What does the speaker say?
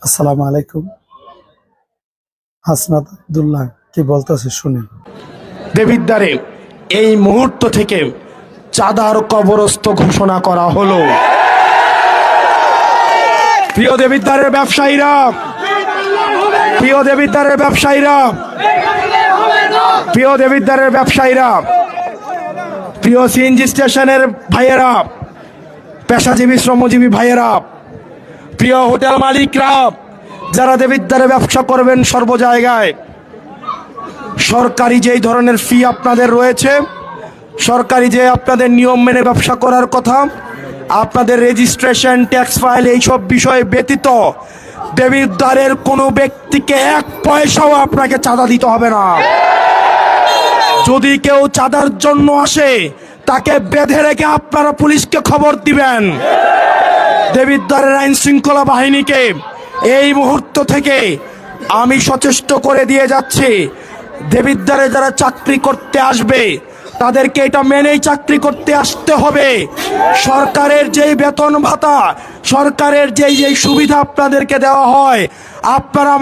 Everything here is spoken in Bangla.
আসসালামু আলাইকুম। হাসনাত আব্দুল্লাহ কি বলতেছে শুনেন। দেবিদ্বারে এই মুহূর্ত থেকে চাঁদার কবরস্থ ঘোষণা করা হলো। প্রিয় দেবিদ্বারের ব্যবসায়ীরা, প্রিয় দেবিদ্বারের ব্যবসায়ীরা, প্রিয় দেবিদ্বারের ব্যবসায়ীরা, প্রিয় সিএনজি স্টেশনের ভাইয়েরা, পেশাজীবী শ্রমজীবী ভাইয়েরা, প্রিয় হোটেল মালিকরা, যারা দেবিদ্বারে ব্যবসা করবেন সর্ব জায়গায়, সরকারি যেই ধরনের ফি আপনাদের রয়েছে, সরকারি যে আপনাদের নিয়ম মেনে ব্যবসা করার কথা, আপনাদের রেজিস্ট্রেশন, ট্যাক্স ফাইল, এইসব বিষয় ব্যতীত দেবিদ্বারের কোনো ব্যক্তিকে এক পয়সাও আপনাকে চাঁদা দিতে হবে না। যদি কেউ চাঁদার জন্য আসে তাকে বেঁধে রেখে আপনারা পুলিশকে খবর দিবেন। দেবিদ্বারের আইন শৃঙ্খলা বাহিনীকে এই মুহূর্ত থেকে আমি সচেষ্ট করে দিয়ে যাচ্ছি, দেবিদ্বারে যারা চাকরি করতে আসবে তাদেরকে এটা মেনেই চাকরি করতে আসতে হবে। সরকারের যেই বেতন ভাতা, সরকারের যেই সুবিধা আপনাদেরকে দেওয়া হয়, আপনারা